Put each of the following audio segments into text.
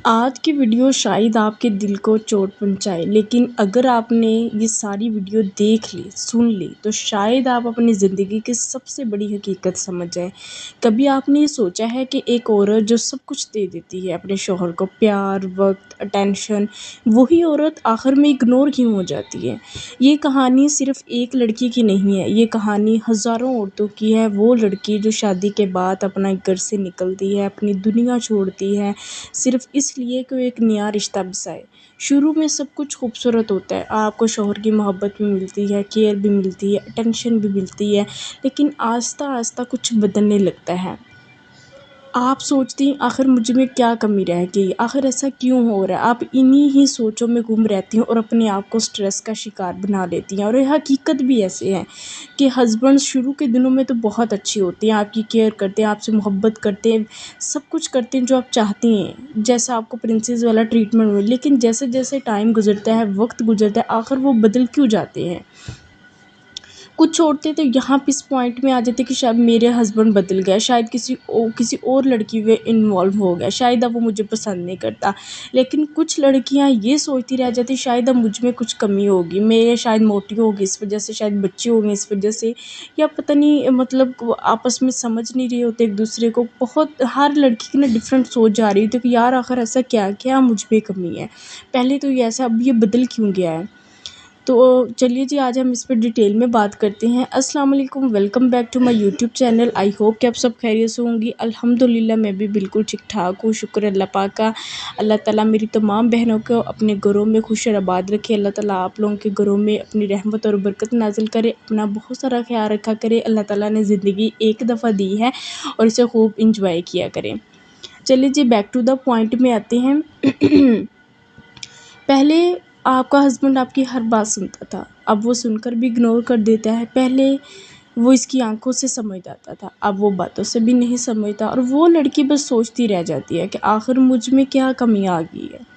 आज की वीडियो शायद आपके दिल को चोट पहुँचाए, लेकिन अगर आपने ये सारी वीडियो देख ली, सुन ली, तो शायद आप अपनी ज़िंदगी की सबसे बड़ी हकीकत समझ जाएँ। कभी आपने ये सोचा है कि एक औरत जो सब कुछ दे देती है अपने शौहर को, प्यार, वक़्त, अटेंशन, वही औरत आखिर में इग्नोर क्यों हो जाती है? ये कहानी सिर्फ़ एक लड़की की नहीं है, ये कहानी हज़ारों औरतों की है। वो लड़की जो शादी के बाद अपना घर से निकलती है, अपनी दुनिया छोड़ती है, सिर्फ़ इसलिए कि वो एक नया रिश्ता बसाए। शुरू में सब कुछ खूबसूरत होता है, आपको शौहर की मोहब्बत भी मिलती है, केयर भी मिलती है, अटेंशन भी मिलती है, लेकिन आहिस्ता-आहिस्ता कुछ बदलने लगता है। आप सोचती हैं आखिर मुझ में क्या कमी रह गई? आखिर ऐसा क्यों हो रहा है? आप इन्हीं ही सोचों में गुम रहती हैं और अपने आप को स्ट्रेस का शिकार बना लेती हैं। और ये हकीकत भी ऐसे है कि हस्बैंड शुरू के दिनों में तो बहुत अच्छे होते हैं, आपकी केयर करते हैं, आपसे मोहब्बत करते हैं, सब कुछ करते हैं जो आप चाहती हैं, जैसा आपको प्रिंसेस वाला ट्रीटमेंट मिले। लेकिन जैसे-जैसे टाइम गुज़रता है, वक़्त गुज़रता है, आखिर वो बदल क्यों जाते हैं? कुछ औरतें तो यहाँ पे इस पॉइंट में आ जाती है कि शायद मेरे हस्बैंड बदल गए, शायद किसी और लड़की में इन्वॉल्व हो गया, शायद अब वो मुझे पसंद नहीं करता। लेकिन कुछ लड़कियाँ ये सोचती रह जाती शायद अब मुझ में कुछ कमी होगी, मैं शायद मोटी होगी इस वजह से, शायद बच्चे होंगे इस वजह से, या पता नहीं, मतलब वो आपस में समझ नहीं रहे होते एक दूसरे को। बहुत हर लड़की की ना डिफरेंट सोच जा रही होती है कि यार आखिर ऐसा क्या क्या मुझ में कमी है, पहले तो ये ऐसा, अब ये बदल क्यों गया है। तो चलिए जी, आज हम इस पर डिटेल में बात करते हैं। अस्सलाम वालेकुम, welcome back to my YouTube channel. I hope कि आप सब खैरियत से होंगी। अल्हम्दुलिल्लाह मैं भी बिल्कुल ठीक ठाक हूँ, शुक्र अल्लाह पाक का। अल्लाह ताला मेरी तमाम बहनों को अपने घरों में खुश और आबाद रखे। अल्लाह ताला आप लोगों के घरों में अपनी रहमत और बरकत नाजिल करे, अपना बहुत सारा ख्याल रखा करे। अल्लाह ताला ने ज़िंदगी एक दफ़ा दी है और इसे खूब इंजॉय किया करें। चलिए जी, बैक टू द पॉइंट में आते हैं। पहले आपका हस्बैंड आपकी हर बात सुनता था, अब वो सुनकर भी इग्नोर कर देता है। पहले वो इसकी आंखों से समझ आता था, अब वो बातों से भी नहीं समझता, और वो लड़की बस सोचती रह जाती है कि आखिर मुझ में क्या कमी आ गई है।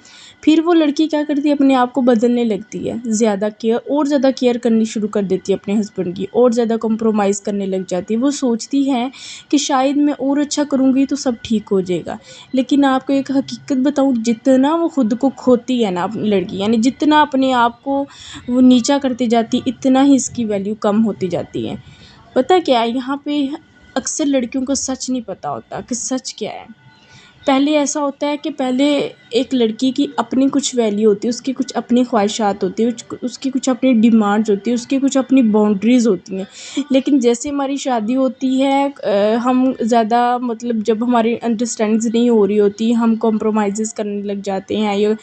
फिर वो लड़की क्या करती है, अपने आप को बदलने लगती है, ज़्यादा केयर और ज़्यादा केयर करनी शुरू कर देती है अपने हस्बैंड की, और ज़्यादा कॉम्प्रोमाइज़ करने लग जाती है। वो सोचती है कि शायद मैं और अच्छा करूँगी तो सब ठीक हो जाएगा। लेकिन आपको एक हकीकत बताऊँ, जितना वो खुद को खोती है ना अपनी लड़की, यानी जितना अपने आप को वो नीचा करती जाती है, इतना ही इसकी वैल्यू कम होती जाती है। पता क्या है यहाँ पे, अक्सर लड़कियों को सच नहीं पता होता कि सच क्या है। पहले ऐसा होता है कि पहले एक लड़की की अपनी कुछ वैल्यू होती है, उसकी कुछ अपनी ख्वाहिशात होती है, उसकी कुछ अपनी डिमांड्स होती है, उसकी कुछ अपनी बाउंड्रीज़ होती हैं। लेकिन जैसे हमारी शादी होती है, हम ज़्यादा, मतलब जब हमारी अंडरस्टैंडिंग्स नहीं हो रही होती, हम कॉम्प्रोमाइज़ेज़ करने लग जाते हैं। ये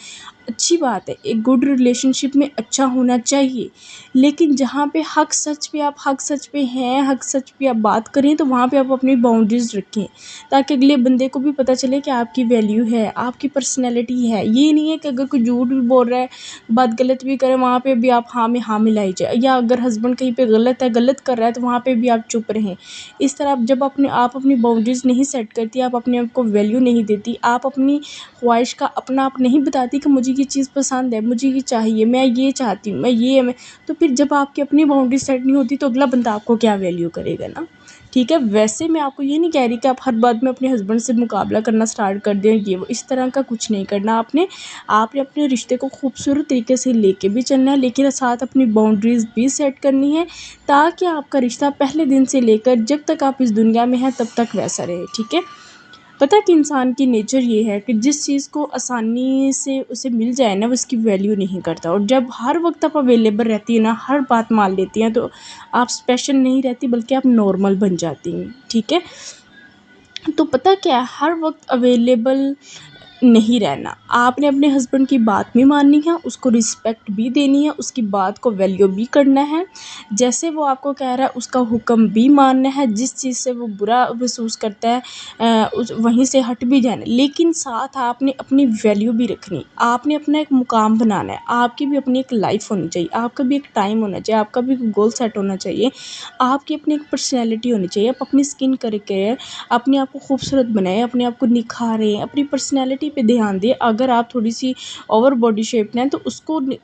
अच्छी बात है, एक गुड रिलेशनशिप में अच्छा होना चाहिए, लेकिन जहाँ पे हक सच पे हैं, हक सच पे आप बात करें, तो वहाँ पे आप अपनी बाउंड्रीज़ रखें, ताकि अगले बंदे को भी पता चले कि आपकी वैल्यू है, आपकी पर्सनैलिटी है। ये नहीं है कि अगर कोई झूठ भी बोल रहा है, बात गलत भी करे, वहाँ पे भी आप हाँ में हाँ मिलाई जाए, या अगर हस्बैंड कहीं पे गलत कर रहा है, तो वहाँ पे भी आप चुप रहें। इस तरह जब आप अपनी बाउंड्रीज़ नहीं सेट करती, आप अपने आप को वैल्यू नहीं देती, आप अपनी ख्वाहिश का अपना आप नहीं बताती कि मुझे ये चीज़ पसंद है, मुझे ये चाहिए, मैं ये चाहती हूँ, मैं, तो फिर जब आपकी अपनी बाउंड्री सेट नहीं होती, तो अगला बंदा आपको क्या वैल्यू करेगा ना। ठीक है, वैसे मैं आपको ये नहीं कह रही कि आप हर बात में अपने हस्बैंड से मुकाबला करना स्टार्ट कर दें, ये वो, इस तरह का कुछ नहीं करना आपने। आपने अपने रिश्ते को खूबसूरत तरीके से लेके भी चलना है, लेकिन साथ अपनी बाउंड्रीज़ भी सेट करनी है, ताकि आपका रिश्ता पहले दिन से लेकर जब तक आप इस दुनिया में हैं तब तक वैसा रहे। ठीक है, पता है कि इंसान की नेचर ये है कि जिस चीज़ को आसानी से उसे मिल जाए ना, वो उसकी वैल्यू नहीं करता, और जब हर वक्त आप अवेलेबल रहती है ना, हर बात मान लेती हैं, तो आप स्पेशल नहीं रहती, बल्कि आप नॉर्मल बन जाती हैं। ठीक है, तो पता क्या है, हर वक्त अवेलेबल नहीं रहना, आपने अपने हस्बैंड की बात भी माननी है, उसको रिस्पेक्ट भी देनी है, उसकी बात को वैल्यू भी करना है। जैसे वो आपको कह रहा है उसका हुक्म भी मानना है, जिस चीज़ से वो बुरा महसूस करता है उस वहीं से हट भी जाना है। लेकिन साथ आपने अपनी वैल्यू भी रखनी, आपने अपना एक मुकाम बनाना है, आपकी भी अपनी एक लाइफ होनी चाहिए, आपका भी एक टाइम होना चाहिए, आपका भी गोल सेट होना चाहिए, आपकी अपनी एक पर्सनैलिटी होनी चाहिए। आप अपनी स्किन करके अपने आप को खूबसूरत बनाएं, अपने आप को निखारें, अपनी पर्सनैलिटी स्टाइल पे ध्यान दें। अगर आप थोड़ी सी ओवर बॉडी शेप में हैं तो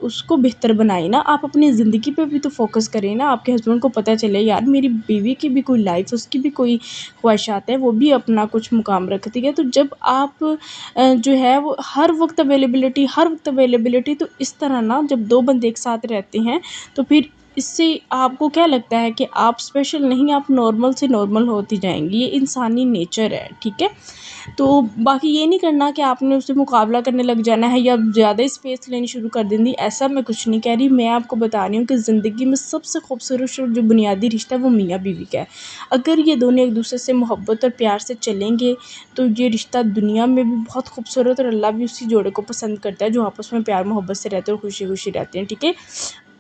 उसको बेहतर बनाएं ना, आप अपनी ज़िंदगी पे भी तो फोकस करें ना। आपके हस्बैंड को पता चले यार मेरी बीवी की भी कोई लाइफ, उसकी भी कोई ख्वाहिशात है, वो भी अपना कुछ मुकाम रखती है। तो जब आप जो है वो हर वक्त अवेलेबिलिटी, तो इस तरह ना जब दो बंदे एक साथ रहते हैं तो फिर इससे आपको क्या लगता है कि आप स्पेशल नहीं, आप नॉर्मल से नॉर्मल होती जाएंगी। ये इंसानी नेचर है, ठीक है। तो बाकी ये नहीं करना कि आपने उससे मुकाबला करने लग जाना है या ज़्यादा ही स्पेस लेनी शुरू कर देंगी, ऐसा मैं कुछ नहीं कह रही। मैं आपको बता रही हूँ कि ज़िंदगी में सबसे खूबसूरत जो बुनियादी रिश्ता है वो मियाँ बीवी का है। अगर ये दोनों एक दूसरे से मोहब्बत और प्यार से चलेंगे तो ये रिश्ता दुनिया में भी बहुत खूबसूरत, और अल्लाह भी उसी जोड़े को पसंद करता है जो आपस में प्यार मोहब्बत से रहते हैं और खुशी खुशी रहते हैं, ठीक है।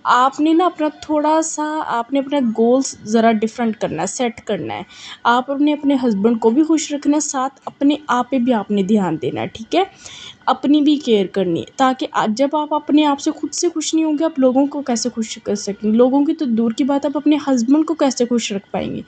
आपने ना आपने अपना गोल्स ज़रा डिफरेंट करना है, सेट करना है। आपने अपने हस्बैंड को भी खुश रखना है, साथ अपने आप पे भी आपने ध्यान देना है, ठीक है। अपनी भी केयर करनी है, ताकि जब आप अपने आप से खुद से खुश नहीं होंगे, आप लोगों को कैसे खुश कर सकेंगे। लोगों की तो दूर की बात, आप अपने हस्बैंड को कैसे खुश रख पाएंगे।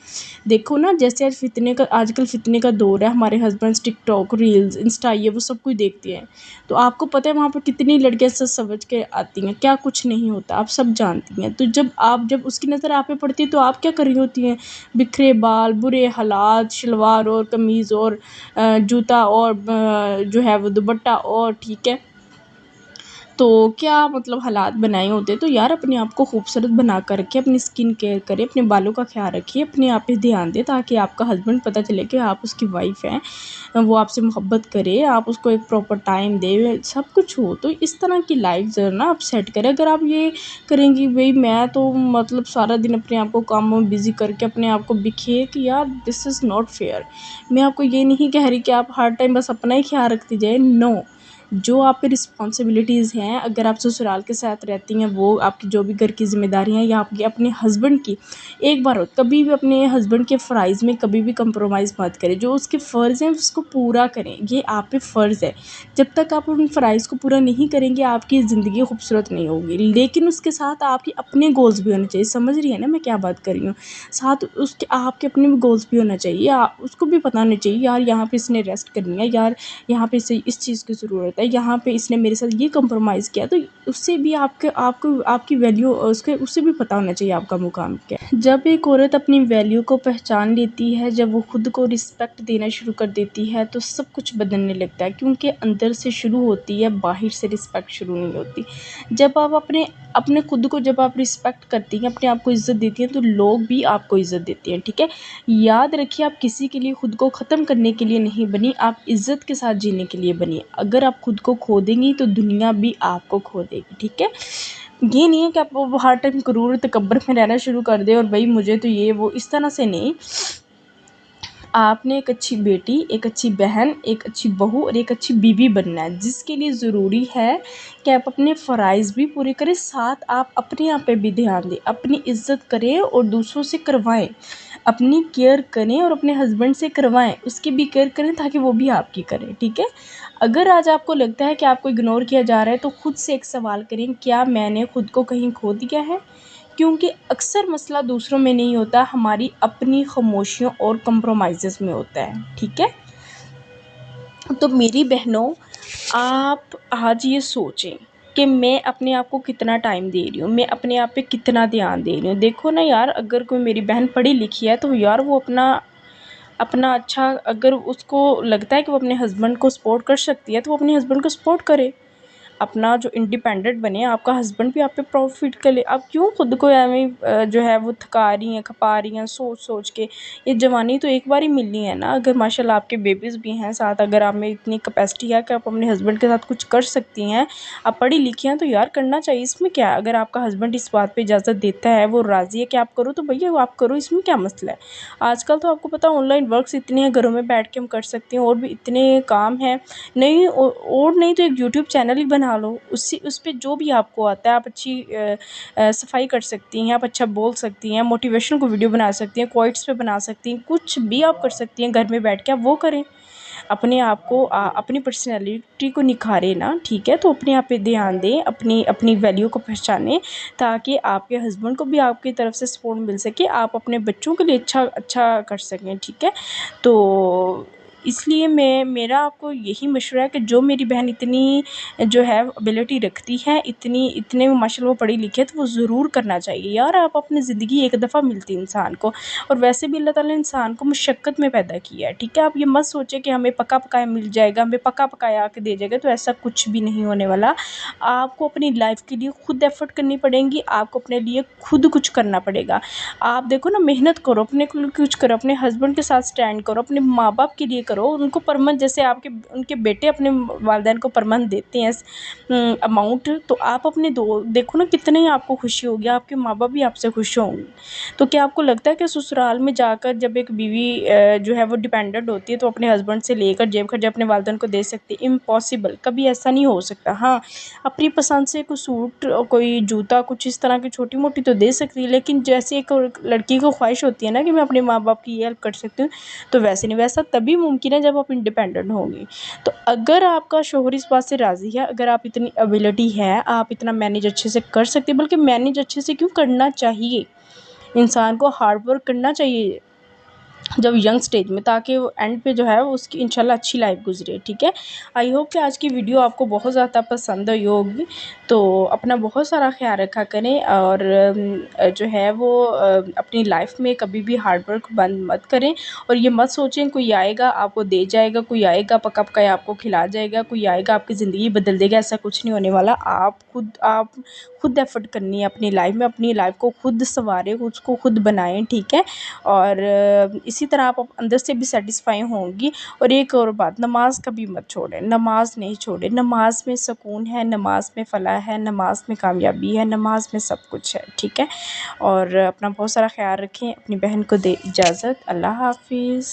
देखो ना, जैसे आजकल फितने का दौर है, हमारे हस्बैंड्स टिकटॉक, रील्स, इंस्टा, ये वो सब कुछ देखते हैं। तो आपको पता है वहाँ पर कितनी लड़कियाँ सच समझ के आती हैं, क्या कुछ नहीं होता, आप सब जानती हैं। तो जब उसकी नज़र आप पे पड़ती है तो आप क्या कर रही होती हैं, बिखरे बाल, बुरे हालात, शलवार और कमीज़ और जूता और जो है वो दुपट्टा, और ठीक है, तो क्या मतलब हालात बनाए होते। तो यार अपने आप को खूबसूरत बना कर रखें, अपनी स्किन केयर करें, अपने बालों का ख्याल रखिए, अपने आप पे ध्यान दें, ताकि आपका हस्बैंड पता चले कि आप उसकी वाइफ़ हैं, वो आपसे मोहब्बत करे, आप उसको एक प्रॉपर टाइम दें, सब कुछ हो। तो इस तरह की लाइफ जो है ना आप सेट करें। अगर आप ये करेंगी भाई मैं तो मतलब सारा दिन अपने आप को कामों में बिज़ी करके अपने आप को बिखेर कि यार दिस इज़ नॉट फेयर। मैं आपको ये नहीं कह रही कि आप हर टाइम बस अपना ही ख्याल रखती जाए, नो। जो आप पे रिस्पॉन्सिबिलिटीज़ हैं, अगर आप ससुराल के साथ रहती हैं, वो आपकी जो भी घर की ज़िम्मेदारियाँ या आपके अपने हस्बैंड की, एक बार हो कभी भी अपने हस्बैंड के फ़राइज़ में कभी भी कंप्रोमाइज़ मत करें। जो उसके फ़र्ज़ हैं उसको पूरा करें, ये आप पे फ़र्ज़ है। जब तक आप उन फ़राइज़ को पूरा नहीं करेंगे आपकी ज़िंदगी खूबसूरत नहीं होगी। लेकिन उसके साथ आपके अपने गोल्स भी होने चाहिए, समझ रही है ना मैं क्या बात कर रही हूँ। साथ उसके आपके अपने भी गोल्स भी होना चाहिए, उसको भी पता होना चाहिए यार यहाँ पे इसने रेस्ट करनी है, यार यहाँ पे इसे इस चीज़ की ज़रूरत है, यहाँ पे इसने मेरे साथ ये कंप्रोमाइज़ किया। तो उससे भी आपको आपकी वैल्यू, उससे भी पता होना चाहिए आपका मुकाम क्या है। जब एक औरत अपनी वैल्यू को पहचान लेती है, जब वो खुद को रिस्पेक्ट देना शुरू कर देती है, तो सब कुछ बदलने लगता है, क्योंकि अंदर से शुरू होती है, बाहर से रिस्पेक्ट शुरू नहीं होती। जब आप अपने अपने खुद को जब आप रिस्पेक्ट करती हैं, अपने आप को इज़्ज़त देती हैं, तो लोग भी आपको इज़्ज़त देते हैं, ठीक है। याद रखिए, आप किसी के लिए खुद को ख़त्म करने के लिए नहीं बनी, आप इज़्ज़त के साथ जीने के लिए बनी। अगर आप खुद को खो देंगी तो दुनिया भी आपको खो देगी, ठीक है। ये नहीं है कि आप वो हर टाइम गुरूर तकब्बुर में रहना शुरू कर दें और भाई मुझे तो ये वो, इस तरह से नहीं। आपने एक अच्छी बेटी, एक अच्छी बहन, एक अच्छी बहू और एक अच्छी बीवी बनना है, जिसके लिए ज़रूरी है कि आप अपने फ़राइज़ भी पूरे करें, साथ आप अपने आप पे भी ध्यान दें, अपनी इज़्ज़त करें और दूसरों से करवाएं, अपनी केयर करें और अपने हस्बैंड से करवाएं, उसकी भी केयर करें ताकि वो भी आपकी करें, ठीक है। अगर आज आपको लगता है कि आपको इग्नोर किया जा रहा है तो खुद से एक सवाल करें, क्या मैंने खुद को कहीं खो दिया है। क्योंकि अक्सर मसला दूसरों में नहीं होता, हमारी अपनी खामोशियों और कंप्रोमाइज़ेज़ में होता है, ठीक है। तो मेरी बहनों, आप आज ये सोचें कि मैं अपने आप को कितना टाइम दे रही हूँ, मैं अपने आप पे कितना ध्यान दे रही हूँ। देखो ना यार, अगर कोई मेरी बहन पढ़ी लिखी है तो यार वो अपना अपना अच्छा, अगर उसको लगता है कि वो अपने हस्बैंड को सपोर्ट कर सकती है तो वो अपने हस्बैंड को सपोर्ट करे, अपना जो इंडिपेंडेंट बने, आपका हस्बैंड भी आप पे प्रॉफिट कर ले। आप क्यों खुद को एवं जो है वो थका रही हैं, खपा रही हैं सोच सोच के। ये जवानी तो एक बार ही मिलनी है ना। अगर माशाल्लाह आपके बेबीज़ भी हैं साथ, अगर आप में इतनी कैपेसिटी है कि आप अपने हस्बैंड के साथ कुछ कर सकती हैं, आप पढ़ी लिखी हैं, तो यार करना चाहिए, इसमें क्या है। अगर आपका हस्बैंड इस बात पर इजाज़त देता है, वो राज़ी है कि आप करो, तो भैया आप करो, इसमें क्या मसला है। आजकल तो आपको पता ऑनलाइन वर्क्स इतने हैं, घरों में बैठ के हम कर सकते हैं, और भी इतने काम हैं। नहीं और नहीं तो एक यूट्यूब चैनल ही बना लो, उस पे जो भी आपको आता है, आप अच्छी सफाई कर सकती हैं, आप अच्छा बोल सकती हैं, मोटिवेशनल को वीडियो बना सकती हैं, क्वाइट्स पे बना सकती हैं, कुछ भी आप कर सकती हैं घर में बैठ के, आप वो करें। अपने आप को अपनी पर्सनैलिटी को निखारें ना, ठीक है। तो अपने आप पे ध्यान दें, अपनी अपनी वैल्यू को पहचानें, ताकि आपके हस्बैंड को भी आपकी तरफ से सपोर्ट मिल सके, आप अपने बच्चों के लिए अच्छा अच्छा कर सकें, ठीक है। तो इसलिए मेरा आपको यही मशवरा है कि जो मेरी बहन इतनी जो है एबिलिटी रखती है, इतने में माशाल्लाह वो पढ़ी लिखी है, तो वो ज़रूर करना चाहिए यार। आप अपनी ज़िंदगी एक दफ़ा मिलती है इंसान को, और वैसे भी अल्लाह ताला ने इंसान को मशक्क़त में पैदा किया है, ठीक है। आप ये मत सोचें कि हमें पका पकाया मिल जाएगा, हमें पका पकाया आके दे जाएगा, तो ऐसा कुछ भी नहीं होने वाला। आपको अपनी लाइफ के लिए खुद एफर्ट करनी पड़ेंगी, आपको अपने लिए खुद कुछ करना पड़ेगा। आप देखो ना, मेहनत करो, अपने के लिए कुछ करो, अपने हस्बैंड के साथ स्टैंड करो, अपने माँ बाप के लिए करो, उनको परमन जैसे आपके उनके बेटे अपने वालिदैन को परमन देते हैं अमाउंट, तो आप अपने दो देखो ना कितने आपको खुशी होगी, आपके माँ बाप भी आपसे खुश होंगे। तो क्या आपको लगता है कि ससुराल में जाकर जब एक बीवी जो है वो डिपेंडेंट होती है, तो अपने हस्बैंड से लेकर जेब खर्च अपने वालिदैन को दे सकती है? इम्पॉसिबल, कभी ऐसा नहीं हो सकता। हाँ, अपनी पसंद से कोई सूट, कोई जूता, कुछ इस तरह की छोटी मोटी तो दे सकती है, लेकिन जैसे एक लड़की को ख्वाहिश होती है ना कि मैं अपने माँ बाप की ये हेल्प कर सकती हूँ, तो वैसे नहीं, वैसा तभी मुमकिन है जब आप इंडिपेंडेंट होंगी। तो अगर आपका शौहर इस बात से राज़ी है, अगर आप इतनी एबिलिटी है, आप इतना मैनेज अच्छे से कर सकते हैं, बल्कि मैनेज अच्छे से क्यों, करना चाहिए, इंसान को हार्ड वर्क करना चाहिए जब यंग स्टेज में, ताकि वो एंड पे जो है वो उसकी इंशाल्लाह अच्छी लाइफ गुजरे, ठीक है। आई होप कि आज की वीडियो आपको बहुत ज़्यादा पसंद आई होगी। तो अपना बहुत सारा ख्याल रखा करें, और जो है वो अपनी लाइफ में कभी भी हार्ड वर्क बंद मत करें, और ये मत सोचें कोई आएगा आपको दे जाएगा, कोई आएगा पका पकाया आपको खिला जाएगा, कोई आएगा आपकी ज़िंदगी बदल देगा, ऐसा कुछ नहीं होने वाला। आप खुद एफर्ट करनी है अपनी लाइफ में, अपनी लाइफ को खुद संवारें, उसको खुद बनाएं, ठीक है। और इसी तरह आप अंदर से भी सेटिस्फाई होंगी। और एक और बात, नमाज कभी मत छोड़ें, नमाज नहीं छोड़ें, नमाज में सुकून है, नमाज में फलाह है, नमाज में कामयाबी है, नमाज में सब कुछ है, ठीक है। और अपना बहुत सारा ख्याल रखें, अपनी बहन को दे इजाज़त, अल्लाह हाफिज़।